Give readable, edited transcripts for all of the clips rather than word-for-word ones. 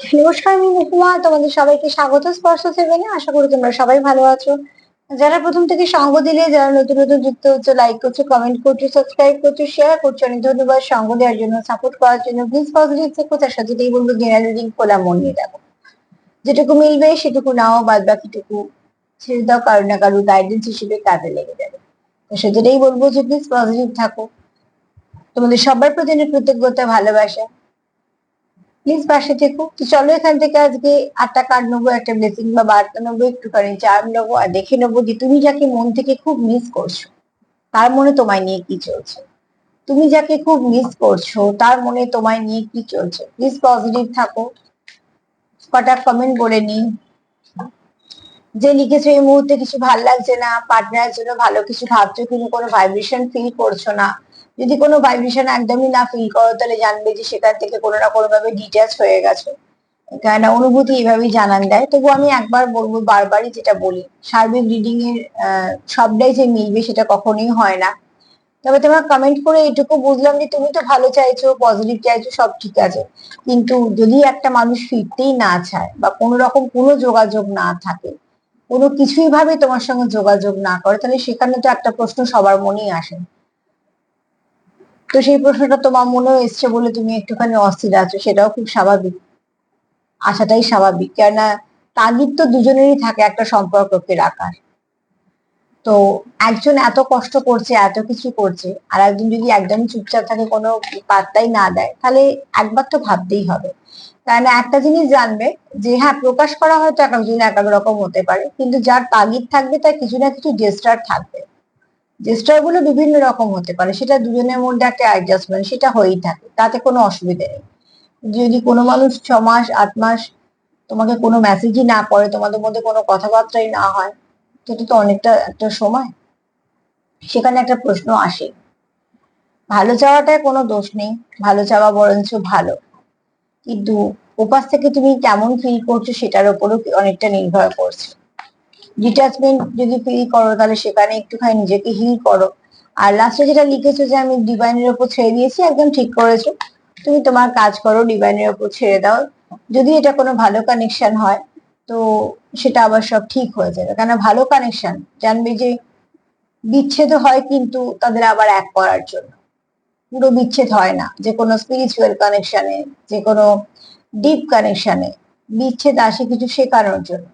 নমস্কার, আমি উপমা। তোমাদের সবাইকে স্বাগত স্পর্শ সেভেনে। আশা করি তোমরা সবাই ভালো আছো। যারা প্রথম থেকে সঙ্গ দিলে, যারা নতুন নতুন যুক্ত হচ্ছে, লাইক করছো, কমেন্ট করছো, সাবস্ক্রাইব করছো, শেয়ার করছো, অনেক ধন্যবাদ। সঙ্গ দেওয়ার জন্য, সাপোর্ট করার জন্য। প্লিজ পজিটিভ থেকো, তার সাথেই বলবো জেনারেল রিডিং খোলা মন নিয়ে দেখো। যেটুকু মিলবে সেটুকু নাও, বাদ বাকিটুকু ছেড়ে দাও, কারো না কারো গাইডেন্স হিসেবে কাজে লেগে যাবে। তো সেটাই বলবো যে প্লিজ পজিটিভ থাকো। তোমাদের সবার প্রতি অনেক কৃতজ্ঞতা, ভালোবাসা। প্লিজ পাশে থেকো। তো চলো এখান থেকে আজকে 8টা কার্ড নেবো, একটা ব্লেসিং বা বার্তা নেবো, একটুখানি চার্ম নেবো, আর দেখে নেবো যে তুমি যাকে মন থেকে খুব মিস করছো তার মনে তোমায় নিয়ে কি চলছে। তুমি যাকে খুব মিস করছো তার মনে তোমায় নিয়ে কি চলছে। প্লিজ পজিটিভ থাকো। কটা কমেন্ট বলে নি। যে লিখেছো এই মুহূর্তে কিছু ভালো লাগছে না, পার্টনারের জন্য ভালো কিছু ভাবছো কিন্তু কোনো ভাইব্রেশন ফিল করছো না। যদি কোনো ভাইব্রেশন একদমই না ফিল করো, তাহলে জানবে যে সেখান থেকে কোনো না কোনো ভাবে ডিটাচ হয়ে গেছে। কেননা অনুভূতি এভাবেই জানান দেয়। তবু আমি একবার বলবো, বারবারই যেটা বলি, সার্বিক রিডিং এর সবটাই যে মিলবে সেটা কখনোই হয় না। তবে তোমার কমেন্ট করে এটুকু বুঝলাম যে তুমি তো ভালো চাইছো, পজিটিভ চাইছো, সব ঠিক আছে। কিন্তু যদি একটা মানুষ ফিরতেই না চায় বা কোনো রকম কোনো যোগাযোগ না থাকে, কোনো কিছুই ভাবে তোমার সঙ্গে যোগাযোগ না করে, তাহলে সেখানে তো একটা প্রশ্ন সবার মনেই আসে। তো সেই প্রশ্নটা তোমার মনেও এসছে বলে তুমি একটুখানি অস্থির আছো, সেটাও খুব স্বাভাবিক। আসাটাই স্বাভাবিক, কেননা তাগিদ তো দুজনেরই থাকে একটা সম্পর্ককে রাখার। তো একজন এত কষ্ট করছে, এত কিছু করছে, আর একজন যদি একদম চুপচাপ থাকে, কোনো পাত্তাই না দেয়, তাহলে একবার তো ভাবতেই হবে। কেননা একটা জিনিস জানবে যে হ্যাঁ, প্রকাশ করা হয়তো এক একজন এক এক রকম হতে পারে, কিন্তু যার তাগিদ থাকবে তার কিছু না কিছু জেস্টার থাকবে। জেস্টার গুলো বিভিন্ন রকম হতে পারে, সেটা দুজনের মধ্যে একটা অ্যাডজাস্টমেন্ট সেটা হয়েই থাকে, তাতে কোনো অসুবিধা নেই। যদি কোনো মানুষ 6 মাস 8 মাস তোমাকে কোনো মেসেজই না করে, তোমাদের মধ্যে কোনো কথাবার্তাই না হয়, সেটা তো অনেকটা একটা সময়। সেখানে একটা প্রশ্ন আসে। ভালো চাওয়াটায় কোনো দোষ নেই, ভালো চাওয়া বরঞ্চ ভালো, কিন্তু ওপাশ থেকে তুমি কেমন ফিল করছো সেটার উপরও অনেকটা নির্ভর করছে। ডিটাচমেন্ট যদি ফিল করো, তাহলে সেখানে একটুখানি নিজেকে হিল করো। আর লাস্টে যেটা লিখেছো যে আমি ডিভাইনের উপর ছেড়ে দিয়েছি, একদম ঠিক করেছো। তুমি তোমার কাজ করো, ডিভাইনের উপর ছেড়ে দাও। যদি এটা কোনো ভালো কানেকশন হয়, তো সেটা আবার সব ঠিক হয়ে যাবে। কেন ভালো কানেকশন জানবে যে বিচ্ছেদ হয় কিন্তু তাদের আবার এক করার জন্য। পুরো বিচ্ছেদ হয় না। যে কোনো স্পিরিচুয়াল কানেকশনে, যে কোনো ডিপ কানেকশনে বিচ্ছেদ আসে কিছু শেখানোর জন্য।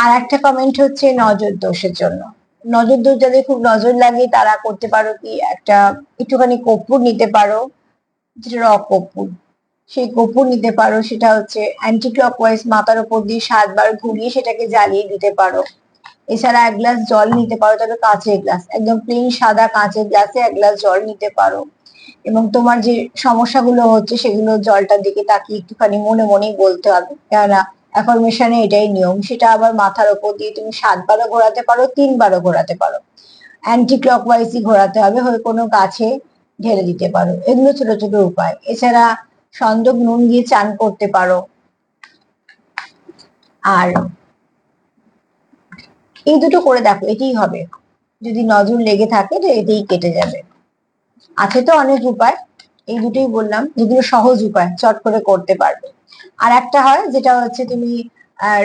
আর একটা কমেন্ট হচ্ছে নজর দোষের জন্য। নজর দোষ যাদের খুব নজর লাগে, তারা করতে পারো কি, একটা একটুখানি কর্পূর নিতে পারো, যেটা র কর্পূর। সেই কর্পূর নিতে পারো, সেটা হচ্ছে অ্যান্টি ক্লকওয়াইজ মাথার উপর দিয়ে 7 বার ঘুরিয়ে সেটাকে জ্বালিয়ে দিতে পারো। এছাড়া 1 গ্লাস জল নিতে পারো, তবে কাঁচের গ্লাস, একদম প্লেন সাদা কাঁচের গ্লাসে 1 গ্লাস জল নিতে পারো। এবং তোমার যে সমস্যাগুলো হচ্ছে সেগুলো জলটার দিকে তাকিয়ে একটুখানি মনে মনেই বলতে হবে। কেননা অ্যাফার্মেশনে এটাই নিয়ম। সেটা আবার মাথার ওপর দিয়ে তুমি 7 বারও ঘোরাতে পারো, 3 বারও ঘোরাতে পারো। অ্যান্টি ক্লকওয়াইজই ঘোরাতে হবে, হয়ে কোনো গাছে ঢেলে দিতে পারো। এগুলো ছোট ছোট উপায়। এছাড়া সন্দক নুন দিয়ে চান করতে পারো। আর এই দুটো করে দেখো, এটাই হবে। যদি নজর লেগে থাকে তো এতেই কেটে যাবে। আছে তো অনেক উপায়, এই দুটোই বললাম যেগুলো সহজ উপায়, চট করে করতে পারবে। আর একটা হয় যেটা হচ্ছে তুমি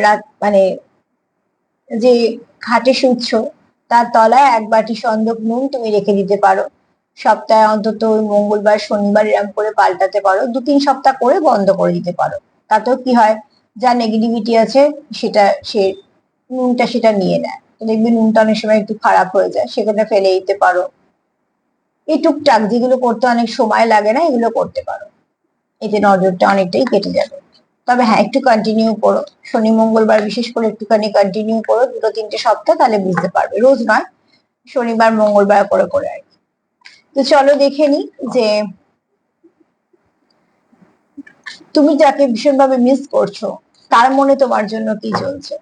রাত মানে যে খাটে শুচ্ছো তার তলায় 1 বাটি সন্দক নুন তুমি রেখে দিতে পারো। সপ্তাহে অন্তত ওই মঙ্গলবার শনিবার এরকম করে পাল্টাতে পারো, 2-3 সপ্তাহ করে বন্ধ করে দিতে পারো। তাতেও কি হয়, যা নেগেটিভিটি আছে সেটা সে নুনটা সেটা নিয়ে নেয়। তো দেখবি নুনটা অনেক সময় একটু খারাপ হয়ে যায়, সেখানে ফেলে দিতে পারো। এই টুকটাক যেগুলো করতে অনেক সময় লাগে না, এগুলো করতে পারো। এতে নজরটা অনেকটাই কেটে যাবে। তবে হ্যাঁ, একটু কন্টিনিউ করো। শনি মঙ্গলবার বিশেষ করে একটুখানি কন্টিনিউ করো, 2-3 সপ্তাহ, তাহলে বুঝতে পারবে। রোজ নয়, শনিবার মঙ্গলবার করে করে আর কি। তো চলো দেখে নি যে তুমি যাকে ভীষণভাবে মিস করছো তার মনে তোমার জন্য কি চলছে।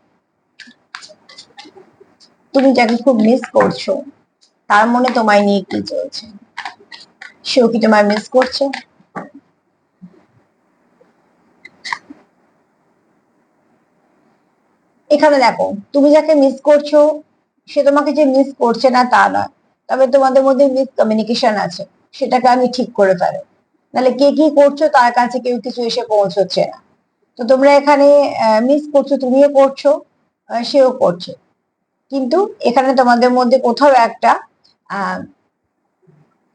তুমি যাকে খুব মিস করছো তার মনে তোমায় নিয়ে কি চলছে। সেও কি তোমায় মিস করছে? এখানে দেখো, তুমি যাকে মিস করছো সে তোমাকে যে মিস করছে না তা নয়, তবে তোমাদের মধ্যে মিস কমিউনিকেশন আছে, সেটাকে আমি ঠিক করে ফেলো। নাহলে কে কি করছো তার কাছে কেউ কিছু এসে পৌঁছচ্ছে না। তো তোমরা এখানে মিস করছো, তুমিও করছো, সেও করছে, কিন্তু এখানে তোমাদের মধ্যে কোথাও একটা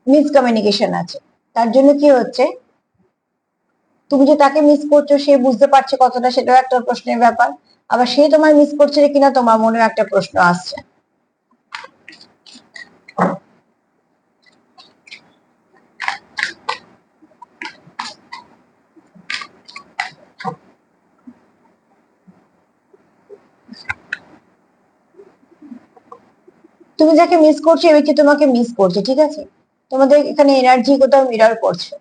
মিসকমিউনিকেশন আছে। তার জন্য কি হচ্ছে, তুমি যে তাকে মিস করছো সে বুঝতে পারছে কতটা, সেটাও একটা প্রশ্নের ব্যাপার। আবার সে তোমায় মিস করছে কিনা তোমার মনেও একটা প্রশ্ন আসছে। তুমি যাকে মিস করছো এই ব্যক্তি তোমাকে মিস করছে, ঠিক আছে? তোমাদের এখানে এনার্জি কোথাও মিরর করছে।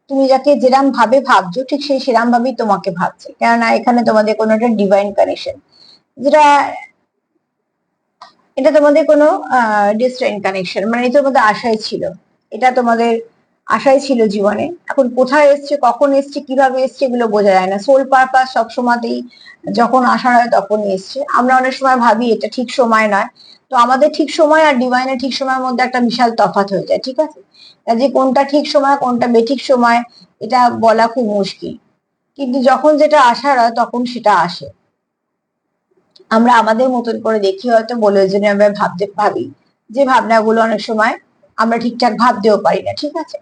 তুমি যাকে যেরাম ভাবে ভাবছো ঠিক সেই সেরাম ভাবেই তোমাকে ভাবছে, কেননা এখানে তোমাদের কোনো একটা ডিভাইন কানেকশন, যেটা এটা তোমাদের কোনো ডিস্টেন্ট কানেকশন, মানে এটা তোমাদের আশায় ছিল, এটা তোমাদের আশায় ছিল জীবনে। এখন কোথায় এসছে, কখন এসছে, কিভাবে এসছে এগুলো বোঝা যায় না। সোল পারপাস সবসময়তেই যখন আশা হয় তখনই এসছে। আমরা অনেক সময় ভাবি এটা ঠিক সময় নয়, তো আমাদের ঠিক সময় আর ডিভাইনের ঠিক সময়ের মধ্যে একটা বিশাল তফাৎ হয়ে যায়, ঠিক আছে? যে কোনটা ঠিক সময় কোনটা বেঠিক সময় এটা বলা খুব মুশকিল, কিন্তু যখন যেটা আসার হয় তখন সেটা আসে। আমরা আমাদের মতন করে দেখি হয়তো বলে, ওই জন্য আমরা ভাবি যে ভাবনাগুলো অনেক সময় আমরা ঠিকঠাক ভাবতেও পারি না, ঠিক আছে?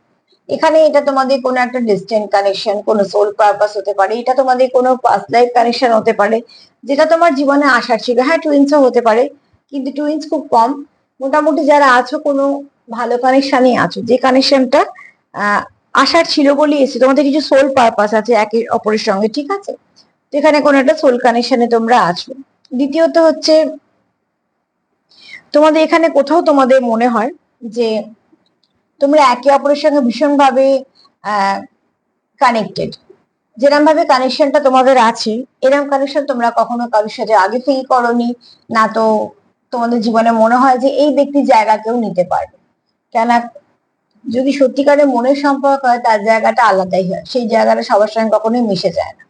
এখানে এটা তোমাদের কোনো একটা ডিস্টেন্ট কানেকশন, কোনো সোল পারপাস হতে পারে, এটা তোমাদের কোনো পাস্ট লাইফ কানেকশন হতে পারে, যেটা তোমার জীবনে আসার ছিল। হ্যাঁ, টুইন্সও হতে পারে, কিন্তু টুইন্স খুব কম। মোটামুটি যারা আছো কোনো ভালো কানেকশনই আছো, যে কানেকশনটা আহ আসার ছিল বলেই এসেছে। তোমাদের কিছু সোল পারপাস আছে একে অপরের সঙ্গে, ঠিক আছে? তো এখানে কোনো একটা সোল কানেকশনে তোমরা আছো। দ্বিতীয়ত হচ্ছে, তোমাদের এখানে কোথাও তোমাদের মনে হয় যে তোমরা একে অপরের সঙ্গে ভীষণভাবে কানেক্টেড। যেরকম ভাবে কানেকশনটা তোমাদের আছে, এরকম কানেকশন তোমরা কখনো কারোর সাথে আগে ফিল করোনি না, তো তোমাদের জীবনে মনে হয় যে এই ব্যক্তির জায়গা কেউ নিতে পারবে। কেন, যদি সত্যিকারের মনের সম্পর্ক হয় তার জায়গাটা আলাদাই হয়, সেই জায়গাটা সবার সঙ্গে কখনোই মিশে যায় না।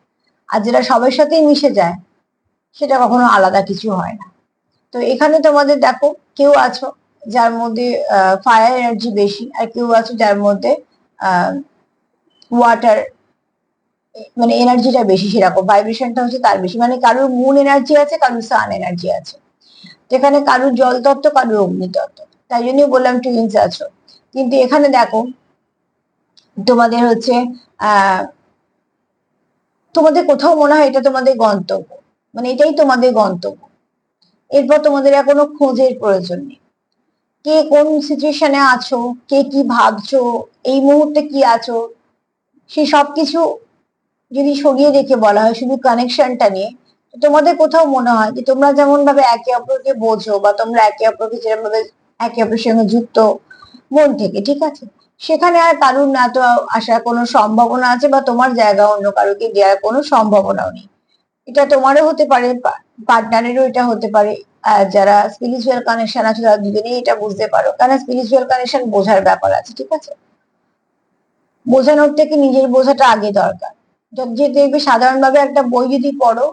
আর যেটা সবার সাথেই মিশে যায় সেটা কখনো আলাদা কিছু হয় না। তো এখানে তোমাদের দেখো, কেউ আছো যার মধ্যে ফায়ার এনার্জি বেশি, আর কেউ আছো যার মধ্যে ওয়াটার মানে এনার্জিটা বেশি, সেরকম ভাইব্রেশনটা হচ্ছে তার বেশি। মানে কারোর মুন এনার্জি আছে, কারোর সান এনার্জি আছে, যেখানে কারোর জল তত্ত্ব, কারোর অগ্নি তত্ত্ব। তাই জন্যই বললাম টুইন্স আছো। কিন্তু এখানে দেখো তোমাদের হচ্ছে আহ তোমাদের কোথাও মনে হয় এটা তোমাদের গন্তব্য, মানে এটাই তোমাদের গন্তব্য। এরপর তোমাদের আর কোনো খোঁজের প্রয়োজন নেই। কে কোন সিচুয়েশনে আছো, কে কি ভাবছো, এই মুহূর্তে কি আছো, সেই সবকিছু যদি সরিয়ে রেখে বলা হয় শুধু কানেকশনটা নিয়ে, তোমাদের কোথাও মনে হয় যে তোমরা যেমন ভাবে একে অপরকে বোঝো, বা তোমরা একে অপরকে যেরকম ভাবে একে অপরের সঙ্গে যুক্ত মন থেকে, ঠিক আছে? সেখানে আর কারুর না তো আসার কোনো সম্ভাবনা আছে, বা তোমার জায়গা অন্য কারোকে দেওয়ার কোনো সম্ভাবনাও নেই। এটা তোমারও হতে পারে, পার্টনারেরও এটা হতে পারে। আর যারা স্পিরিচুয়াল কানেকশন আছে তারা দুজনেই এটা বুঝতে পারো, কারণ স্পিরিচুয়াল কানেকশন বোঝার ব্যাপার আছে, ঠিক আছে? বোঝানোর থেকে নিজের বোঝাটা আগে দরকার। যে দেখবে সাধারণভাবে একটা বই যদি পড়ো,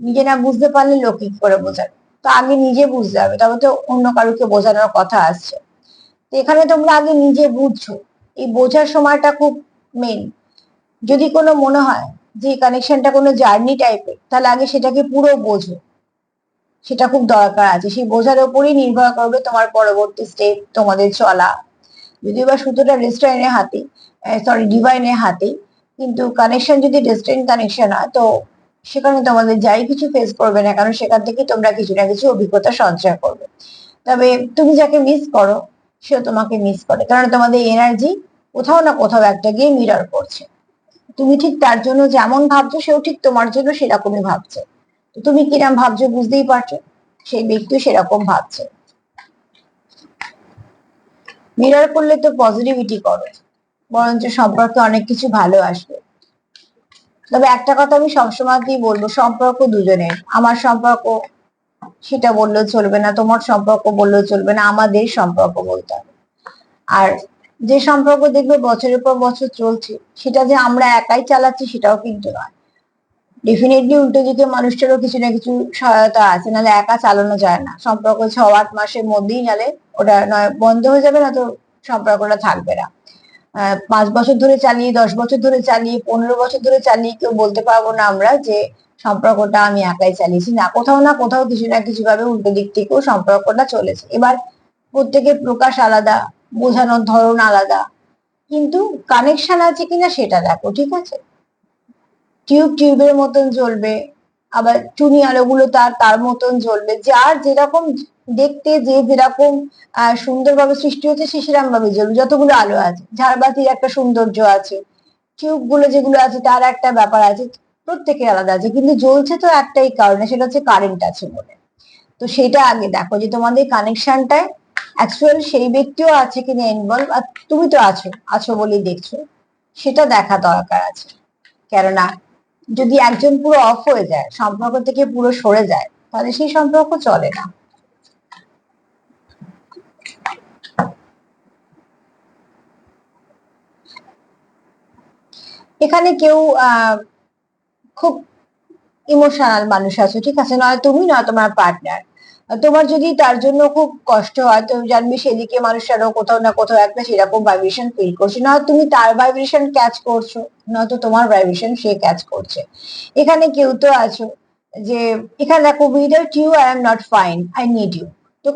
নিজে না বুঝতে পারলে লোক কি করে বোঝাবে? তো আগে নিজে বুঝতে হবে, তবে তো অন্য কারুকে বোঝানোর কথা আসছে। তো এখানে তোমরা আগে নিজে বুঝছো, এই বোঝার সময়টা খুব মেন। যদি কোনো মনে হয় যে কানেকশনটা কোনো জার্নি টাইপের, তাহলে আগে সেটাকে পুরো বোঝো, সেটা খুব দরকার আছে। সেই বোঝার উপরই নির্ভর করবে তোমার পরবর্তী স্টেপ, তোমাদের চলা। যদিও বা সুতোটা রেস্টুরেন্টের হাতে, সরি ডিভাইনের হাতে, কিন্তু কানেকশন যদি ডিস্টেন্ট কানেকশন হয়, তো সেখানে তোমাদের যাই কিছু ফেস করবে না কারণ সেখান থেকে তোমরা কিছু না কিছু অভিজ্ঞতা সঞ্চয় করবে। তবে তুমি যাকে মিস করো সেও তোমাকে মিস করে, কারণ তোমাদের এনার্জি কোথাও না কোথাও একটা গিয়ে মিরর করছে। তুমি ঠিক তার জন্য যেমন ভাবছো সেও ঠিক তোমার জন্য সেরকমই ভাবছে। তো তুমি কিরম ভাবছো বুঝতেই পারছো, সেই ব্যক্তিও সেরকম ভাবছে। মিরর করলে তো পজিটিভিটি করো, বরঞ্চ সম্পর্কে অনেক কিছু ভালো আসবে। তবে একটা কথা আমি সবসময়তেই বলবো, সম্পর্ক দুজনের। আমার সম্পর্ক সেটা বললেও চলবে না, তোমার সম্পর্ক বললেও চলবে না, আমাদের সম্পর্ক বলতে হবে। আর যে সম্পর্ক দেখবে বছরের পর বছর চলছে, সেটা যে আমরা একাই চালাচ্ছি সেটাও কিন্তু নয়। ডেফিনেটলি উল্টো দিকে মানুষটারও কিছু না কিছু সহায়তা আছে, নাহলে একা চালানো যায় না। সম্পর্ক 6-8 মাসের মধ্যেই নালে ওটা নয় বন্ধ হয়ে যাবে, না তো সম্পর্কটা থাকবে না। 5 বছর ধরে চালিয়ে, 10 বছর ধরে চালিয়ে, 15 বছর ধরে চালিয়ে কেউ বলতে পারবো না আমরা যে সম্পর্কটা আমি একাই চালিয়েছি। না কোথাও কিছু না কিছু ভাবে উল্টো দিক থেকেও সম্পর্কটা চলেছে। এবার প্রত্যেকের প্রকাশ আলাদা, বোঝানোর ধরন আলাদা, কিন্তু কানেকশন আছে কিনা সেটা দেখো, ঠিক আছে? টিউবের মতন জ্বলবে, আবার টুনি আলোগুলো তার তার মতন জ্বলবে। যার যেরকম দেখতে, যে যেরকম সুন্দরভাবে সৃষ্টি হচ্ছে সে সেরকম ভাবে জ্বলবে। যতগুলো আলো আছে, ঝাড়বাতির একটা সৌন্দর্য আছে, টিউব গুলো যেগুলো আছে তার একটা ব্যাপার আছে, প্রত্যেকের আলাদা আছে, কিন্তু জ্বলছে তো একটাই কারণে, সেটা হচ্ছে কারেন্ট আছে বলে। তো সেটা আগে দেখো যে তোমাদের কানেকশনটায় অ্যাকচুয়াল সেই ব্যক্তিও আছে কিনা ইনভলভ, আর তুমি তো আছো, আছো বলেই দেখছো, সেটা দেখা দরকার আছে। কেননা যদি একজন পুরো অফ হয়ে যায়, সম্পর্ক থেকে পুরো সরে যায়, তাহলে সেই সম্পর্ক চলে না। এখানে কেউ খুব ইমোশনাল মানুষ আছে, ঠিক আছে, নয় তুমি নয় তোমার পার্টনার। তোমার যদি তার জন্য খুব কষ্ট হয়, তুমি জানবি সেদিকে মানুষটারও কোথাও না কোথাও একটা সেরকম ভাইব্রেশন ফিল করছে, না তুমি তার ভাইব্রেশন ক্যাচ করছো, নয়তো তোমার ভাইব্রেশন সে ক্যাচ করছে। এখানে কেউ তো আছো যে, এখানে দেখো without you I am not fine, I need you. তো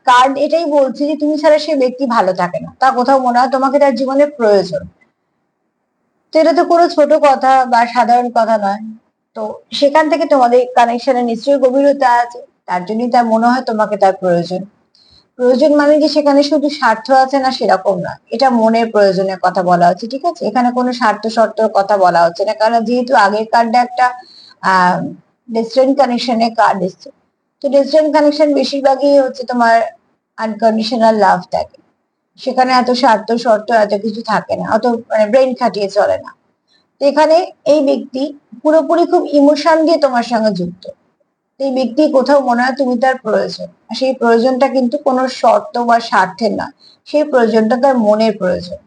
কার্ড এটাই বলছে যে তুমি ছাড়া সে ব্যক্তি ভালো থাকে না, তা কোথাও মনে হয় তোমাকে তার জীবনে প্রয়োজন। তো এটা তো কোনো ছোট কথা বা সাধারণ কথা নয়। তো সেখান থেকে তোমাদের কানেকশনে নিশ্চয়ই গভীরতা আছে, তার জন্যই তার মনে হয় তোমাকে তার প্রয়োজন। প্রয়োজন মানে যে সেখানে শুধু স্বার্থ আছে না সেরকম না, এটা মনের প্রয়োজনের কথা বলা হচ্ছে, ঠিক আছে? এখানে কোনো স্বার্থ শর্তর কথা বলা হচ্ছে না, কারণ যেহেতু আগের কার্ডটা একটা আহ ডিস্টেন্ট কানেকশনের কার্ড এসছে। তো ডিস্টেন্ট কানেকশন বেশিরভাগই হচ্ছে তোমার আনকন্ডিশনাল লাভ থাকে, সেখানে এত স্বার্থ শর্ত এত কিছু থাকে না, অত মানে ব্রেন খাটিয়ে চলে না। তো এখানে এই ব্যক্তি পুরোপুরি খুব ইমোশন দিয়ে তোমার সঙ্গে যুক্ত। এই ব্যক্তি কোথাও মনে হয় তুমি তার প্রয়োজন, আর সেই প্রয়োজনটা কিন্তু কোনো শর্ত বা স্বার্থের নয়, সেই প্রয়োজনটা তার মনের প্রয়োজন।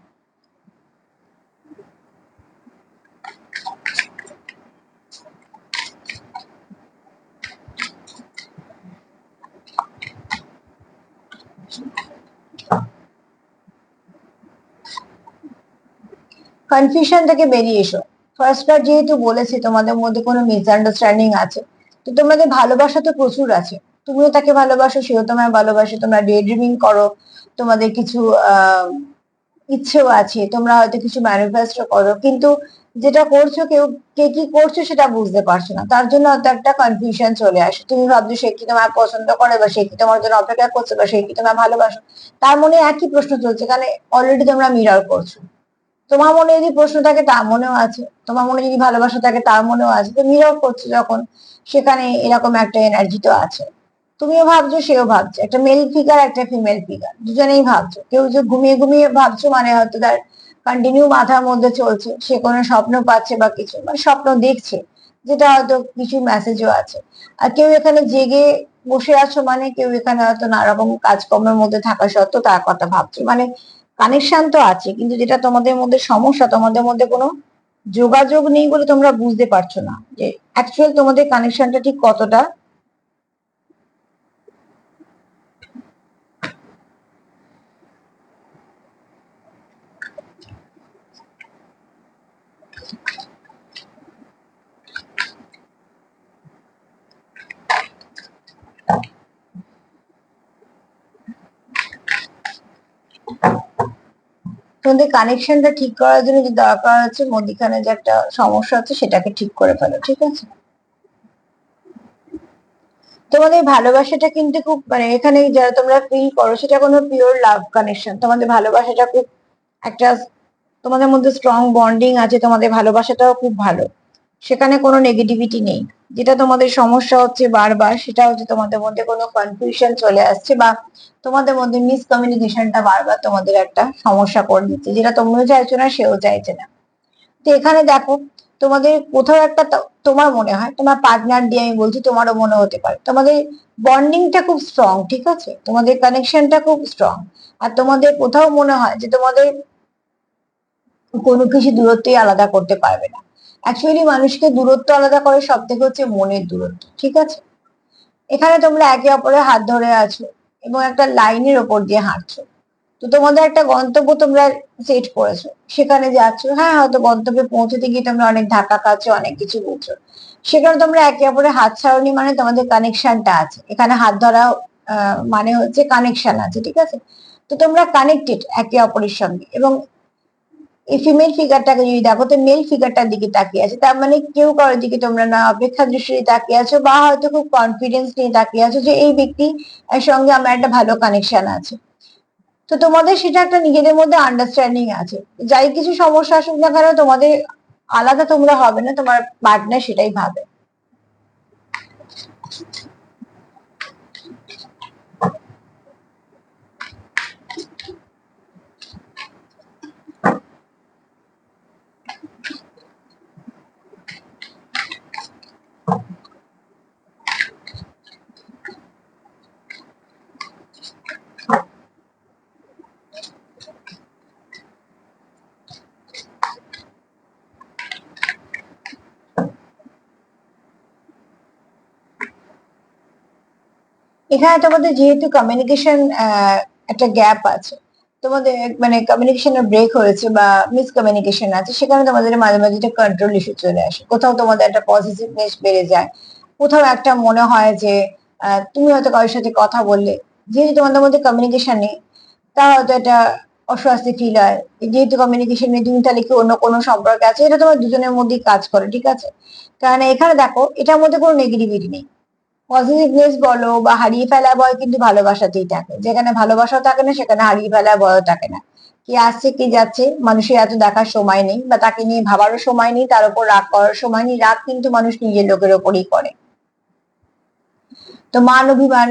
কনফিউশন থেকে বেরিয়ে এসো। ফার্স্ট কার্ড যেহেতু বলেছে তোমাদের মধ্যে কোনো মিসআন্ডারস্ট্যান্ডিং আছে, তো তোমাদের ভালোবাসা তো প্রচুর আছে, তুমিও তাকে ভালোবাসো, সেও তোমায় ভালোবাসে, তোমরা ডে ড্রিমিং করো, তোমাদের কিছু ইচ্ছেও আছে, তোমরা হয়তো কিছু ম্যানিফেস্টো করো, কিন্তু যেটা করছো কেউ, কে কি করছো সেটা বুঝতে পারছো না, তার জন্য হয়তো একটা কনফিউশন চলে আসে। তুমি ভাবছো সে কি তোমার পছন্দ করে, বা সে কি তোমার জন্য অপেক্ষা করছে, বা সে কি তোমার ভালোবাসো। তার মনে একই প্রশ্ন চলছে, কারণ অলরেডি তোমরা মিরর করছো। তোমার মনে যদি প্রশ্ন থাকে তার মনেও আছে, তোমার মনে যদি ভালোবাসা থাকে তার মনেও আছে, তো মিরর করছো যখন, সেখানে এরকম একটা এনার্জি তো আছে। তুমিও ভাবছো, সেও ভাবছে, একটা মেল ফিগার একটা ফিমেল ফিগার, দুজনেই ভাবছো। কেউ যে ঘুমিয়ে ঘুমিয়ে ভাবছো মানে হয়তো তার কন্টিনিউ মাথার মধ্যে চলছে, সে কোনো স্বপ্ন পাচ্ছে বা কিছু, মানে স্বপ্ন দেখছে, যেটা হয়তো কিছু মেসেজও আছে। আর কেউ এখানে জেগে বসে আছো, মানে কেউ এখানে হয়তো নানা রকম কাজকর্মের মধ্যে থাকা সত্ত্বেও তার কথা ভাবছো। মানে কানেকশন তো আছে, কিন্তু যেটা তোমাদের মধ্যে সমস্যা, তোমাদের মধ্যে কোনো যোগাযোগ নেই বলে তোমরা বুঝতে পারছো না যে অ্যাকচুয়াল তোমাদের কানেকশনটা ঠিক কতটা। তোমাদের কানেকশনটা ঠিক করার জন্য যে দরকার হচ্ছে, মধ্যিখানে যে একটা সমস্যা আছে সেটাকে ঠিক করে ফেলো, ঠিক আছে? তোমাদের ভালোবাসাটা কিন্তু খুব, মানে এখানে যারা তোমরা ফিল করো সেটা কোনো পিওর লাভ কানেকশন, তোমাদের ভালোবাসাটা খুব একটা, তোমাদের মধ্যে স্ট্রং বন্ডিং আছে, তোমাদের ভালোবাসাটাও খুব ভালো, সেখানে কোনো নেগেটিভিটি নেই। যেটা তোমাদের সমস্যা হচ্ছে বারবার, সেটা হচ্ছে তোমাদের মধ্যে কোনো কনফিউশন চলে আসছে, বা তোমাদের মধ্যে মিসকমিউনিকেশনটা বারবার তোমাদের একটা সমস্যা করে দিচ্ছে, যেটা তুমিও চাইছো না সেও চাইছে না। তো এখানে দেখো, তোমাদের কোথাও একটা তোমার মনে হয়, তোমার পার্টনার দিয়ে আমি বলছি, তোমারও মনে হতে পারে তোমাদের বন্ডিংটা খুব স্ট্রং, ঠিক আছে, তোমাদের কানেকশনটা খুব স্ট্রং। আর তোমাদের কোথাও মনে হয় যে তোমাদের কোনো কিছু দূরত্বই আলাদা করতে পারবে না। অ্যাকচুয়ালি মানুষকে দূরত্ব আলাদা করে সব থেকে হচ্ছে মনের দূরত্ব, ঠিক আছে? এখানে তোমরা একে অপরের হাত ধরে আছো এবং একটা লাইনের ওপর দিয়ে হাঁটছো। তো তোমাদের একটা গন্তব্য তোমরা সেট করেছো, সেখানে যাচ্ছ। হ্যাঁ, হয়তো গন্তব্যে পৌঁছতে গিয়ে তোমরা অনেক ধাক্কা খাচ্ছ, অনেক কিছু বুঝছো, সেখানে তোমরা একে অপরের হাত ছাড়নি, মানে তোমাদের কানেকশনটা আছে এখানে। হাত ধরা মানে হচ্ছে কানেকশন আছে, ঠিক আছে? তো তোমরা কানেক্টেড একে অপরের সঙ্গে। এবং এই ফিমেল ফিগারটাকে যদি দেখো, তো মেল ফিগারটার দিকে তাকিয়ে আছে, তার মানে কেউ কারোর দিকে তোমরা না অপেক্ষা দৃষ্টিতে তাকিয়ে আছো, বা হয়তো খুব কনফিডেন্স নিয়ে তাকিয়ে আছো যে এই ব্যক্তি সঙ্গে আমার একটা ভালো কানেকশন আছে। তো তোমাদের সেটা একটা নিজেদের মধ্যে আন্ডারস্ট্যান্ডিং আছে। যাই কিছু সমস্যা আসুক না কেন, তোমাদের আলাদা তোমরা হবে না, তোমার পার্টনার সেটাই ভাবে। এখানে তোমাদের যেহেতু কমিউনিকেশন একটা গ্যাপ আছে, তোমাদের মানে কমিউনিকেশনের ব্রেক হয়েছে বা মিসকমিউনিকেশন আছে, সেখানে তোমাদের মাঝে মাঝে একটা কন্ট্রোল ইস্যু চলে আসে। কোথাও তোমাদের একটা পজিটিভনেস বেড়ে যায়, কোথাও একটা মনে হয় যে তুমি হয়তো কারোর সাথে কথা বললে, যেহেতু তোমাদের মধ্যে কমিউনিকেশন নেই, তা হয়তো একটা অস্বস্তি ফিল হয়। যেহেতু কমিউনিকেশন নেই, তুমি তাহলে কি অন্য কোনো সম্পর্কে আছে, এটা তোমার দুজনের মধ্যেই কাজ করে, ঠিক আছে? কারণ এখানে দেখো, এটার মধ্যে কোনো নেগেটিভিটি নেই। পজিটিভনেস বলো বা হারিয়ে ফেলা ভয় কিন্তু ভালোবাসাতেই থাকে। যেখানে ভালোবাসাও থাকে না, সেখানে হারিয়ে ফেলা ভয়ও থাকে না। কে আসছে কে যাচ্ছে, মানুষের এত দেখার সময় নেই, বা তাকে নিয়ে ভাবারও সময় নেই, তার উপর রাগ করার সময় নেই। রাগ কিন্তু মানুষ নিজের লোকের ওপরই করে। তো মান অভিমান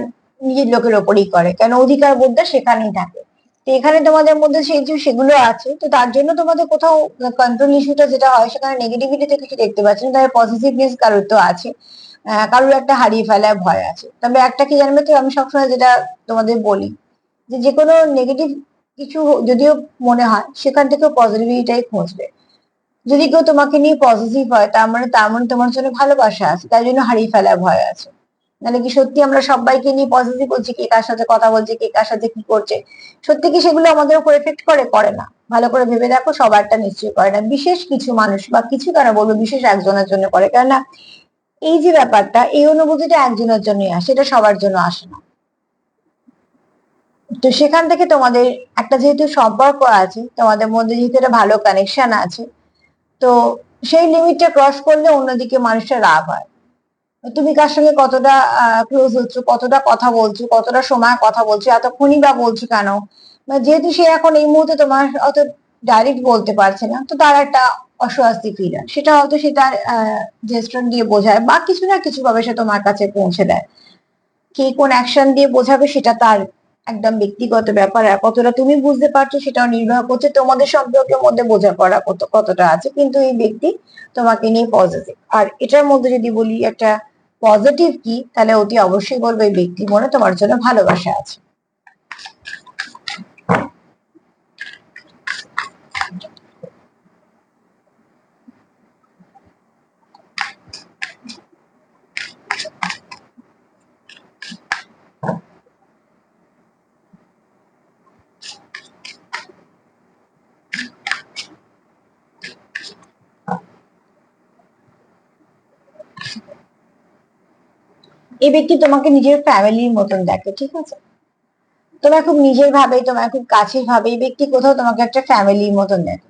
নিজের লোকের ওপরই করে, কেন অধিকার বোধটা সেখানেই থাকে। তো এখানে তোমাদের মধ্যে সেই যে সেগুলো আছে, তো তার জন্য তোমাদের কোথাও কন্ট্রোল ইস্যুটা যেটা হয়, সেখানে নেগেটিভিটিতে কিছু দেখতে পাচ্ছি না, তবে পজিটিভনেস কারোর তো আছে। কারোর একটা হারিয়ে ফেলার ভয় আছে। তবে একটা কি জানবে তো, আমি সবসময় যেটা তোমাদের বলি, যে যে কোনো নেগেটিভ কিছু যদিও মনে হয়, সেখান থেকে পজিটিভিটাই খুঁজবে। যদি কেউ তোমাকে নিয়ে পজিটিভ হয়, তার মানে তোমার জন্য ভালোবাসা আছে, তাই জন্য হারিয়ে ফেলার ভয় আছে। নাহলে কি সত্যি আমরা সবাইকে নিয়ে পজিটিভ বলছি, কে কার সাথে কথা বলছে, কে কার সাথে কি করছে, সত্যি কি সেগুলো আমাদের উপর এফেক্ট করে? করে না। ভালো করে ভেবে দেখো, সবারটা নিশ্চয়ই করে না। বিশেষ কিছু মানুষ বা কিছু, কেন বলবো বিশেষ, একজনের জন্য করে। কেননা এই যে ব্যাপারটা, এই অনুভূতিটা একজনের জন্যই আসে, এটা সবার জন্য আসে না। তো সেখান থেকে তোমাদের একটা যেহেতু সম্পর্ক আছে, তোমাদের মধ্যে যেহেতু একটা ভালো কানেকশন আছে, তো সেই লিমিটটা ক্রস করলে অন্যদিকে মানুষের রাগ হয়। তুমি কার সঙ্গে কতটা ক্লোজ হচ্ছ, কতটা কথা বলছো, কতটা সময় কথা বলছো, এতক্ষণই বা বলছো কেন? যেহেতু সে এখন এই মুহূর্তে তোমার অত ডাইরেক্ট বলতে পারছে না, তো তার একটা অস্বস্তি ফিল হয়। সেটা হয়তো সে তার জেস্টার দিয়ে বোঝায়, বা কিছু না কিছু ভাবে সে তোমার কাছে পৌঁছে দেয়। কে কোন অ্যাকশন দিয়ে বোঝাবে সেটা তার একদম ব্যক্তিগত ব্যাপার। আর কতটা তুমি বুঝতে পারছো সেটাও নির্ভর করছে তোমাদের সম্পর্কের মধ্যে বোঝাপড়া কতটা আছে। কিন্তু এই ব্যক্তি তোমাকে নিয়ে পজিটিভ। আর এটার মধ্যে যদি বলি একটা পজিটিভ কি, তাহলে অতি অবশ্যই বলবো এই ব্যক্তির মনে তোমার জন্য ভালোবাসা আছে। এই ব্যক্তি তোমাকে নিজের ফ্যামিলির মতন দেখে, ঠিক আছে? তোমার খুব নিজের ভাবে, তোমার খুব কাছের ভাবে। এই ব্যক্তি কোথাও তোমাকে একটা ফ্যামিলির মতন দেখে।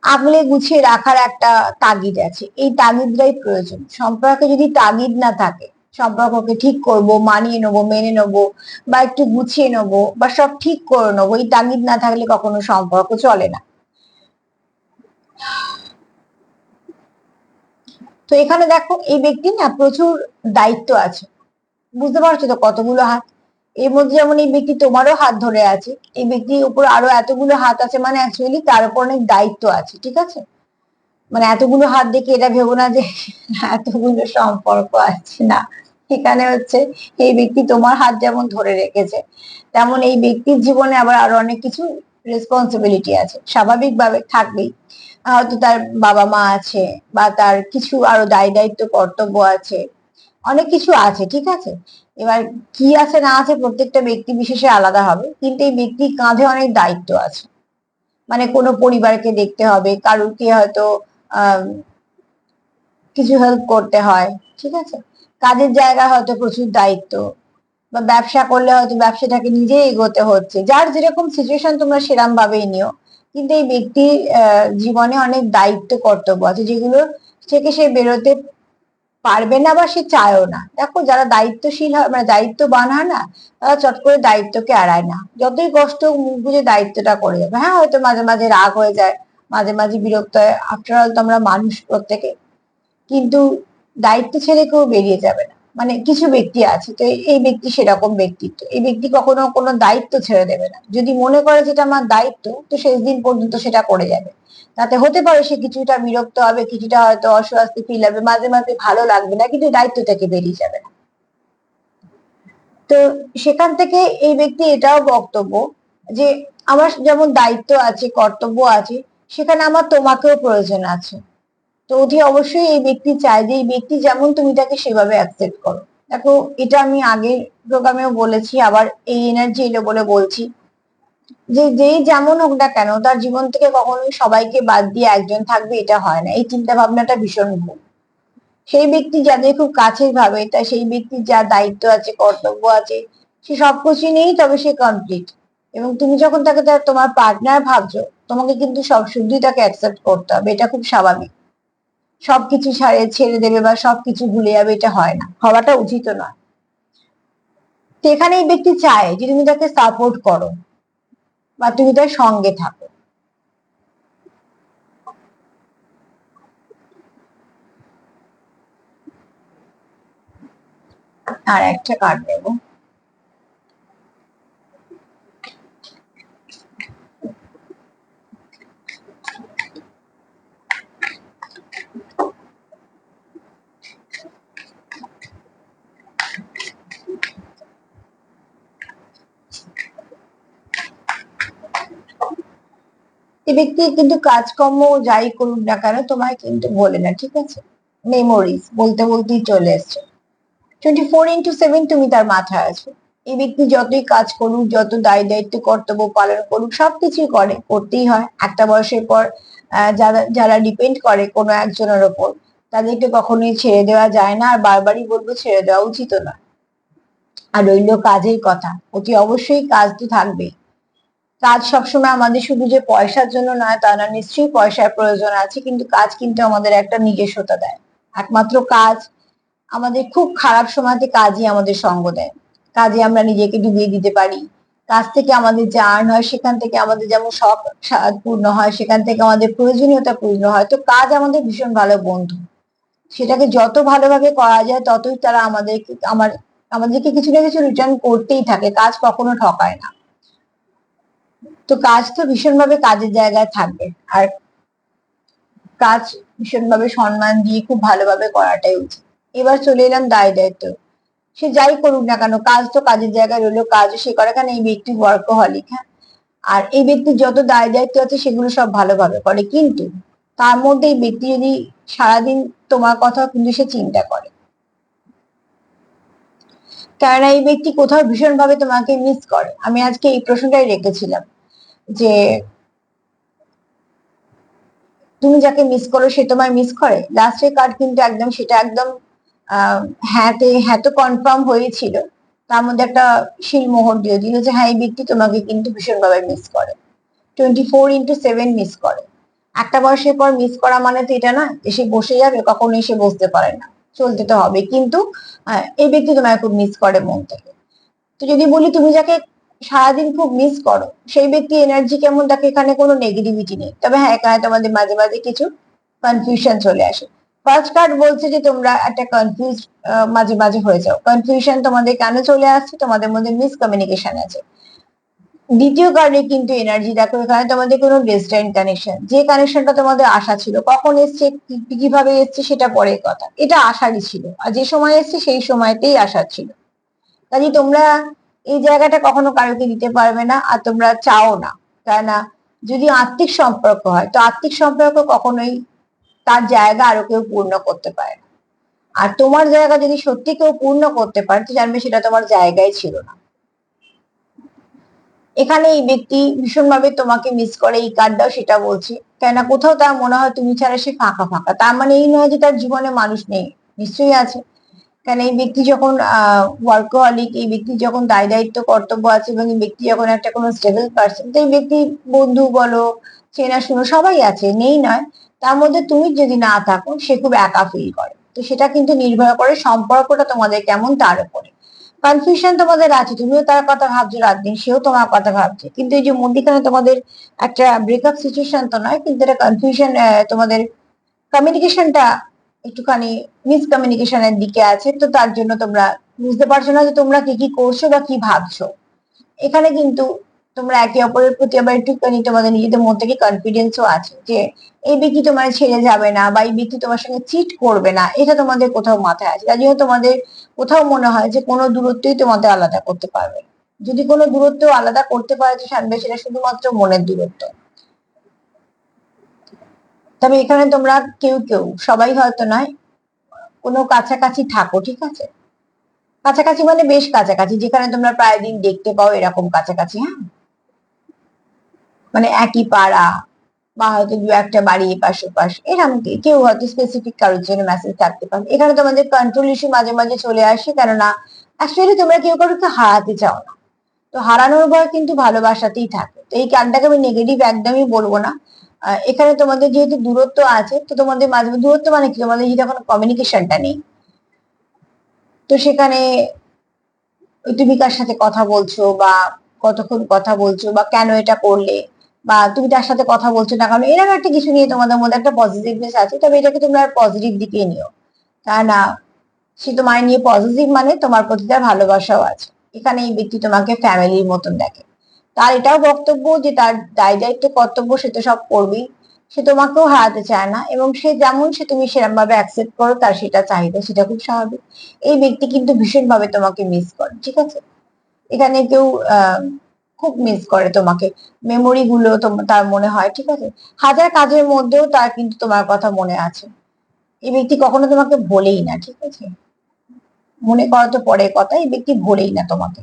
আগলে গুছিয়ে রাখার একটা তাগিদ আছে, এই তাগিদটাই প্রয়োজন। সম্পর্কে যদি তাগিদ না থাকে, সম্পর্ককে ঠিক করব, মানিয়ে নেবো, মেনে নেবো, বা একটু গুছিয়ে নেবো, বা সব ঠিক করে নেবো, এই তাগিদ না থাকলে কখনো সম্পর্ক চলে না। তো এখানে দেখো, এই ব্যক্তি না প্রচুর দায়িত্ব আছে। বুঝতে পারছো তো কতগুলো হাত? এর মধ্যে যেমন এই ব্যক্তি তোমারও হাত ধরে আছে, এই ব্যক্তির উপর আরো এতগুলো হাত আছে, মানে অ্যাকচুয়ালি তার উপর অনেক দায়িত্ব আছে, ঠিক আছে? মানে এতগুলো হাত দেখে এটা ভেবো না যে এতগুলো সম্পর্ক আছে, না। এখানে হচ্ছে এই ব্যক্তি তোমার হাত যেমন ধরে রেখেছে, তেমন এই ব্যক্তির জীবনে আবার আরো অনেক কিছু রেসপন্সিবিলিটি আছে, স্বাভাবিকভাবে থাকবেই। হয়তো তার বাবা মা আছে, বা তার কিছু আরো দায় দায়িত্ব কর্তব্য আছে, অনেক কিছু আছে, ঠিক আছে। এবার কি আছে না আছে প্রত্যেকটা ব্যক্তি বিশেষে আলাদা হবে, কিন্তু এই ব্যক্তির কাঁধে অনেক দায়িত্ব আছে। মানে কোনো পরিবারকে দেখতে হবে, কারুরকে হয়তো আহ কিছু হেল্প করতে হয়, ঠিক আছে। কাজের জায়গায় হয়তো প্রচুর দায়িত্ব, বা ব্যবসা করলে হয়তো ব্যবসাটাকে নিজেই এগোতে হচ্ছে। যার যেরকম সিচুয়েশন তোমরা সেরকম ভাবেই নিও, কিন্তু এই ব্যক্তির জীবনে অনেক দায়িত্ব কর্তব্য আছে, যেগুলো থেকে সে বেরোতে পারবে না বা সে চায়ও না। দেখো, যারা দায়িত্বশীল হয়, মানে দায়িত্ববান হয় না, তারা চট করে দায়িত্বকে এড়ায় না। যতই কষ্ট হোক মুখ বুঝে দায়িত্বটা করে যাবে। হ্যাঁ, হয়তো মাঝে মাঝে রাগ হয়ে যায়, মাঝে মাঝে বিরক্ত হয়, আফটার অল তো আমরা মানুষ প্রত্যেকে। কিন্তু দায়িত্ব ছেড়ে কেউ বেরিয়ে যাবে না। মানে কিছু ব্যক্তি আছে, তো এই ব্যক্তি সেরকম ব্যক্তিত্ব। এই ব্যক্তি কখনো কোনো দায়িত্ব ছেড়ে দেবে না। যদি মনে করে যেটা আমার দায়িত্ব, তো শেষ দিন পর্যন্ত সেটা করে যাবে। তাতে হতে পারে সে কিছুটা বিরক্ত হবে, কিছুটা হয়তো অস্বস্তি ফিল হবে, মাঝে মাঝে ভালো লাগবে না, কিন্তু দায়িত্ব থেকে বেরিয়ে যাবে না। তো সেখান থেকে এই ব্যক্তি এটাও বক্তব্য যে আমার যেমন দায়িত্ব আছে, কর্তব্য আছে, সেখানে আমার তোমাকেও প্রয়োজন আছে। তো অতি অবশ্যই এই ব্যক্তি চায় যে এই ব্যক্তি যেমন তুমি তাকে সেভাবে অ্যাকসেপ্ট করো। দেখো, এটা আমি আগের প্রোগ্রামেও বলেছি, আবার এই এনার্জি এলো বলে বলছি, যে যেই যেমন হোক না কেন তার জীবন থেকে কখনোই সবাইকে বাদ দিয়ে একজন থাকবে, এটা হয় না। এই চিন্তা ভাবনাটা ভীষণ ভুল। সেই ব্যক্তি যাদের খুব কাছের ভাবে, তাই সেই ব্যক্তির যা দায়িত্ব আছে, কর্তব্য আছে, সে সবকিছু নেই, তবে সে কমপ্লিট। এবং তুমি যখন তাকে তোমার পার্টনার ভাবছো, তোমাকে কিন্তু সব শুদ্ধই তাকে অ্যাকসেপ্ট করতে হবে, এটা খুব স্বাভাবিক। সবকিছু ছেড়ে দেবে বা সবকিছু ভুলে যাবে, এটা হয় না, হওয়াটা উচিত নয়। তো এখানে এই ব্যক্তি চায় যে তুমি তাকে সাপোর্ট করো বা তুমি তার সঙ্গে থাকো। আর একটা কার্ড দেবো। এই ব্যক্তি কিন্তু কাজকর্ম যাই করুক না কেন তোমায় কিন্তু বলে না, ঠিক আছে। মেমোরিজ বলতে বলতেই চলে এসছে। 24/7 তুমি তার মাথায় আছো। এই ব্যক্তি যতই কাজ করুক, যত দায় দায়িত্ব কর্তব্য পালন করুক, সবকিছুই করতেই হয় একটা বয়সের পর। যারা যারা ডিপেন্ড করে কোনো একজনের ওপর, তাদেরকে কখনোই ছেড়ে দেওয়া যায় না, আর বারবারই বলবো ছেড়ে দেওয়া উচিত না। আর রইলো কাজের কথা, অতি অবশ্যই কাজ তো থাকবেই। কাজ সবসময় আমাদের শুধু যে পয়সার জন্য নয় তা না, নিশ্চয়ই পয়সার প্রয়োজন আছে, কিন্তু কাজ কিন্তু আমাদের একটা নিজস্বতা দেয়। একমাত্র কাজ আমাদের খুব খারাপ সময়তে কাজই আমাদের সঙ্গ দেয়। কাজে আমরা নিজেকে ডুবিয়ে দিতে পারি। কাজ থেকে আমাদের যে আর্ন হয়, সেখান থেকে আমাদের যেমন শখ পূর্ণ হয়, সেখান থেকে আমাদের প্রয়োজনীয়তা পূর্ণ হয়। তো কাজ আমাদের ভীষণ ভালো বন্ধু। সেটাকে যত ভালোভাবে করা যায়, ততই তারা আমাদেরকে কিছু না কিছু রিটার্ন করতেই থাকে। কাজ কখনো ঠকায় না। তো কাজ তো ভীষণভাবে কাজের জায়গায় থাকবে। আর কাজ ভীষণভাবে সম্মান দিয়ে খুব ভালোভাবে করাটাই উচিত। এবার চলে এলাম দায় দায়িত্ব। সে যাই করুক না কেন, কাজ তো কাজের জায়গায় রইলো, কাজও সে করে। কারণ এই ব্যক্তি ওয়ার্কহলিক, হ্যাঁ। আর এই ব্যক্তির যত দায় দায়িত্ব আছে সেগুলো সব ভালোভাবে করে, কিন্তু তার মধ্যে এই ব্যক্তি যদি সারাদিন তোমার কথা কিন্তু সে চিন্তা করে। কেননা এই ব্যক্তি কোথাও ভীষণ ভাবে তোমাকে মিস করে। আমি আজকে এই প্রশ্নটাই রেখেছিলাম যে তুমি যাকে মিস করো সে তোমায় মিস করে। লাস্টের কার্ড কিন্তু একদম সেটা একদম হ্যাঁ তো কনফার্ম হয়েছিল। তার মধ্যে একটা শিলমোহর দিয়ে দিল যে হ্যাঁ, এই ব্যক্তি তোমাকে কিন্তু ভীষণভাবে মিস করে। 24/7 মিস করে। একটা বয়সের পর মিস করা মানে তো এটা না এসে বসে যাবে, কখনো এসে বসতে পারে না। চলতে তো হবে, কিন্তু এই ব্যক্তি তোমায় খুব মিস করে মন থেকে। তো যদি বলি তুমি যাকে সারাদিন খুব মিস করো, সেই ব্যক্তি এনার্জি কেমন, তাকে এখানে কোনো নেগেটিভিটি নেই। তবে হ্যাঁ, এখানে তোমাদের মাঝে মাঝে কিছু কনফিউশন চলে আসে। ফার্স্ট কার্ড বলছে যে তোমরা একটা কনফিউজ মাঝে মাঝে হয়ে যাও। কনফিউশন তোমাদের কেন চলে আসছে, তোমাদের মধ্যে মিসকমিউনিকেশন আছে। দ্বিতীয় কার্ডে কিন্তু এনার্জি দেখো, এখানে তোমাদের কোনো ডেস্টাইন কানেকশন, যে কানেকশনটা তোমাদের আশা ছিল, কখন এসছে কিভাবে এসছে সেটা পরের কথা, এটা আশারই ছিল। আর যে সময় এসছে সেই সময়তেই আশা ছিল। কাজে তোমরা এই জায়গাটা কখনো কারোকে দিতে পারবে না, আর তোমরা চাও না। তাই না? যদি আত্মিক সম্পর্ক হয়, তো আত্মিক সম্পর্ক কখনোই তার জায়গা আরো কেউ পূর্ণ করতে পারে না। আর তোমার জায়গা যদি সত্যি কেউ পূর্ণ করতে পারে তো জানবে সেটা তোমার জায়গায় ছিল না। এখানে এই ব্যক্তি ভীষণভাবে তোমাকে মিস করে, এই কার্ডটাও সেটা বলছে। কেননা কোথাও তার মনে হয় তুমি ছাড়া সে ফাঁকা ফাঁকা। তার মানে এই নয় যে তার জীবনে মানুষ নেই, নিশ্চয়ই আছে। কারণ এই ব্যক্তি যখন ওয়ার্কহলিক, এই ব্যক্তি যখন দায় দায়িত্ব কর্তব্য আছে, এবং এই ব্যক্তি যখন একটা কোনো স্টেবল পার্সন, তো এই ব্যক্তি বন্ধু বলো, চেনাশুনো সবাই আছে, নেই নয়। তার মধ্যে তুমি যদি না থাকো সে খুব একা ফিল করে। তো সেটা কিন্তু নির্ভর করে সম্পর্কটা তোমাদের কেমন তার উপরে। কনফিউশন তোমাদের আছে, তুমিও তার কথা ভাবছো রাত দিন, সেও তোমার কথা ভাবছে, কিন্তু এই যে মধ্যিখানে তোমাদের একটা ব্রেকআপ সিচুয়েশন তো নয়, কিন্তু এটা কনফিউশন, তোমাদের কমিউনিকেশনটা একটুখানি মিসকমিউনিকেশনের দিকে আছে। তো তার জন্য তোমরা বুঝতে পারছো না যে তোমরা কি কি করছো বা কি ভাবছো। এখানে কিন্তু তোমরা একে অপরের প্রতি আবার একটুখানি তোমাদের নিজেদের মধ্যে থেকে কনফিডেন্সও আছে যে এই ব্যক্তি তোমার ছেড়ে যাবে না, বা এই ব্যক্তি তোমার সঙ্গে চিট করবে না, এটা তোমাদের কোথাও মাথায় আছে। তার জন্য তোমাদের কোথাও মনে হয় যে কোনো দূরত্বই তোমাদের আলাদা করতে পারবে না। যদি কোনো দূরত্ব আলাদা করতে পারে তো জানবে সেটা শুধুমাত্র মনের দূরত্ব। তবে এখানে তোমরা কেউ কেউ, সবাই হয়তো নয়, কোনো কাছাকাছি থাকো, ঠিক আছে? কাছাকাছি মানে বেশ কাছাকাছি, যেখানে তোমরা প্রায় দিন দেখতে পাও, এরকম কাছাকাছি, হ্যাঁ। মানে একই পাড়া, বা হয়তো দু একটা বাড়ি এপাশ ওপাশ, এরকম কেউ হয়তো স্পেসিফিক কারোর জন্য মেসেজ থাকতে পারে। এখানে তোমাদের কন্ট্রোল ইস্যু মাঝে মাঝে চলে আসে, কেননা অ্যাকচুয়ালি তোমরা কেউ কারোকে হারাতে চাও না। তো হারানোর ভয় কিন্তু ভালোবাসাতেই থাকে। তো এই কার্ডটাকে আমি নেগেটিভ একদমই বলবো না। এখানে তোমাদের যেহেতু দূরত্ব আছে, তো তোমাদের মাঝে দূরত্ব মানে কি, তোমাদের যেটা কোনো কমিউনিকেশনটা নেই। তো সেখানে তুমি কার সাথে কথা বলছো, বা কতক্ষণ কথা বলছো, বা কেন এটা করলে, বা তুমি তার সাথে কথা বলছো না কারণ এরকম একটা কিছু নিয়ে তোমাদের মধ্যে একটা পজিটিভনেস আছে। তবে এটাকে তোমরা পজিটিভ দিকে নিও, তা না সে তোমার নিয়ে পজিটিভ মানে তোমার প্রতি তার ভালোবাসাও আছে। এখানে এই ব্যক্তি তোমাকে ফ্যামিলির মতন দেখে। তার এটাও বক্তব্য যে তার দায় দায়িত্ব কর্তব্য সে তো সব করবেই, সে তোমাকেও হারাতে চায় না, এবং সে যেমন সে তুমি সেরকম ভাবে অ্যাকসেপ্ট করো, তার সেটা চাহিদা, সেটা খুব স্বাভাবিক। এই ব্যক্তি কিন্তু ভীষণ ভাবে তোমাকে মিস করে, ঠিক আছে? এখানে কেউ খুব মিস করে তোমাকে, মেমোরি গুলো তার মনে হয়, ঠিক আছে? হাজার কাজের মধ্যেও তার কিন্তু তোমার কথা মনে আছে। এই ব্যক্তি কখনো তোমাকে ভোলেই না, ঠিক আছে? মনে করা তো পরের কথা, এই ব্যক্তি ভোলেই না তোমাকে।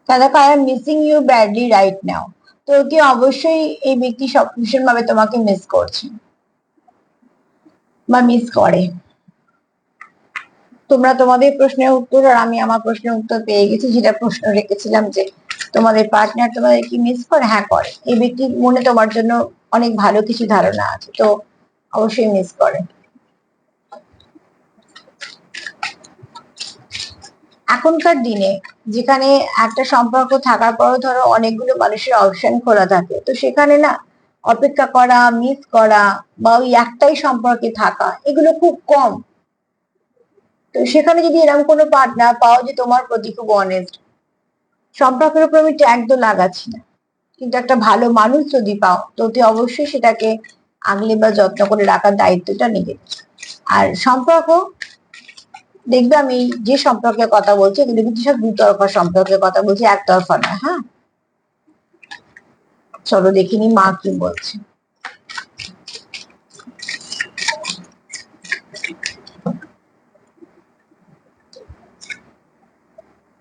দেখো, I am missing you badly right now. তো কি অবশ্যই এই ব্যক্তি সব ভীষণ ভাবে তোমাকে মিস করছে বা মিস করে। তোমরা তোমাদের প্রশ্নের উত্তর আর আমি আমার প্রশ্নের উত্তর পেয়ে গেছি। যেটা প্রশ্ন রেখেছিলাম যে তোমাদের পার্টনার তোমাদের কি মিস করে, হ্যাঁ করে। এই ব্যক্তির মনে তোমার জন্য অনেক ভালো কিছু ধারণা আছে, তো অবশ্যই মিস করে। এখনকার দিনে যেখানে একটা সম্পর্ক থাকার পরও ধরো অনেকগুলো মানুষের অপশন খোলা থাকে, তো সেখানে না অপেক্ষা করা, মিস করা, বা ওই একটাই সম্পর্কে থাকা, এগুলো খুব কম। তো সেখানে যদি এরকম কোনো পার্টনার পাও যে তোমার প্রতি খুব অনেস্ট, সম্পর্কের উপর আমি ট্যাগ তো লাগাচ্ছি না, কিন্তু একটা ভালো মানুষ যদি পাও তো অতি অবশ্যই সেটাকে আগলে বা যত্ন করে রাখার দায়িত্বটা নিজের। আর সম্পর্ক, দেখবে আমি যে সম্পর্কের কথা বলছি এগুলো কিন্তু সব দুতরফা সম্পর্কের কথা বলছি, একতরফা নয়, হ্যাঁ। চলো দেখিনি মা কি বলছে।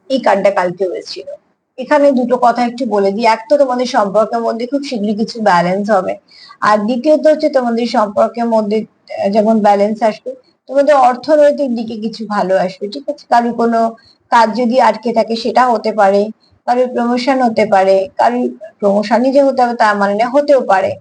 এই কার্ডটা কালকে হয়েছিল। এখানে দুটো কথা একটু বলে দিই, এক তো তোমাদের সম্পর্কের মধ্যে খুব শীঘ্রই কিছু ব্যালেন্স হবে, আর দ্বিতীয়ত হচ্ছে তোমাদের সম্পর্কের মধ্যে যেমন ব্যালেন্স আসবে, তোমাদের অর্থনৈতিক দিকে কিছু ভালো আসবে, ঠিক আছে? কারোর কোনো কাজ যদি আটকে থাকে সেটা হতে পারে, কারোর প্রমোশন হতে পারে, কারোর প্রমোশনই যে হতে হবে তার মানে না, হতেও পারে,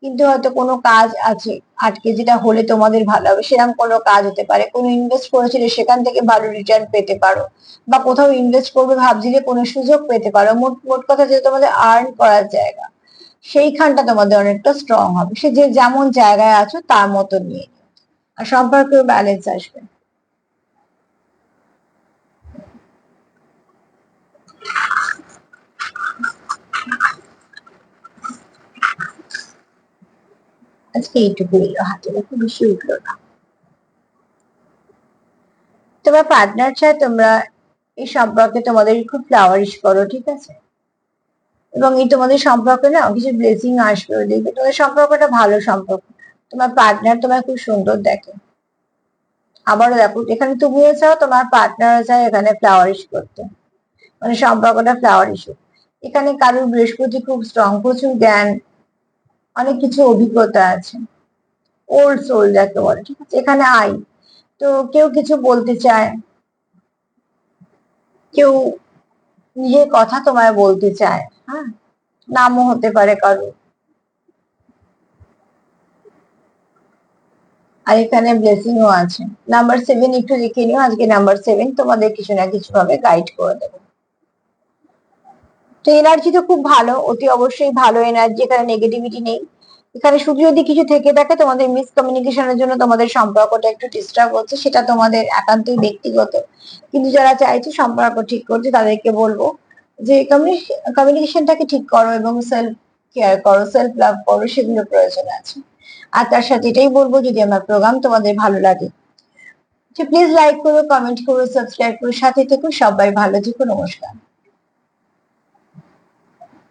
কিন্তু হয়তো কোনো কাজ আছে আটকে, যেটা হলে তোমাদের ভালো হবে, সেরকম কোনো কাজ হতে পারে। কোনো ইনভেস্ট করেছিলে সেখান থেকে ভালো রিটার্ন পেতে পারো, বা কোথাও ইনভেস্ট করবে ভাবছিলে কোনো সুযোগ পেতে পারো। মোট মোট কথা যে তোমাদের আর্ন করার জায়গা, সেইখানটা তোমাদের অনেকটা স্ট্রং হবে। সে যে যেমন জায়গায় আছো তার মতো নিয়ে, আর সম্পর্কেও ব্যালেন্স আসবে। আজকে এইটুকু এলো হাতে, দেখো বেশি উঠলো না। তোমার পার্টনার চায় তোমরা এই সম্পর্কে তোমাদের খুব ফ্লাওয়ারিশ করো, ঠিক আছে? এবং এই তোমাদের সম্পর্কে না কিছু ব্লেসিং আসবে, দেখবে তোমাদের সম্পর্কটা ভালো সম্পর্ক। তোমার পার্টনার তোমায় খুব সুন্দর দেখে। আবারও দেখো, এখানে তুমিও চাও, তোমার পার্টনারও চায় এখানে ফ্লাওয়ারিশ করতে, মানে সম্পর্কটা ফ্লাওয়ারিশ। এখানে কারোর বৃহস্পতি খুব স্ট্রং, প্রচুর জ্ঞান, অনেক কিছু অভিজ্ঞতা আছে, ওল্ড সোল যাকে বলে, ঠিক আছে। এখানে আই, তো কেউ কিছু বলতে চায়, কেউ নিজের কথা তোমায় বলতে চায়, হ্যাঁ, নামও হতে পারে কারো। আর এখানে ব্লেসিংও আছে। নাম্বার 7 একটু লিখে নিও, আজকে নাম্বার 7 তোমাদের কিছু না কিছু ভাবে গাইড করে দেবে। তো এনার্জি তো খুব ভালো, অতি অবশ্যই ভালো এনার্জি, এখানে নেগেটিভিটি নেই। এখানে শুধু যদি কিছু থেকে থাকে তোমাদের মিসকমিউনিকেশনের জন্য তোমাদের সম্পর্কটা একটু ডিস্টার্ব হচ্ছে, সেটা তোমাদের একান্তই ব্যক্তিগত। কিন্তু যারা চাইছে সম্পর্ক ঠিক করছে তাদেরকে বলবো যে কমিউনিকেশনটাকে ঠিক করো এবং সেলফ কেয়ার করো, সেলফ লাভ করো, সেগুলো প্রয়োজন আছে। আর তার সাথে এটাই বলবো, যদি আমার প্রোগ্রাম তোমাদের ভালো লাগে প্লিজ লাইক করো, কমেন্ট করো, সাবস্ক্রাইব করো, সাথে থেকো। সবাই ভালো থেকো, নমস্কার।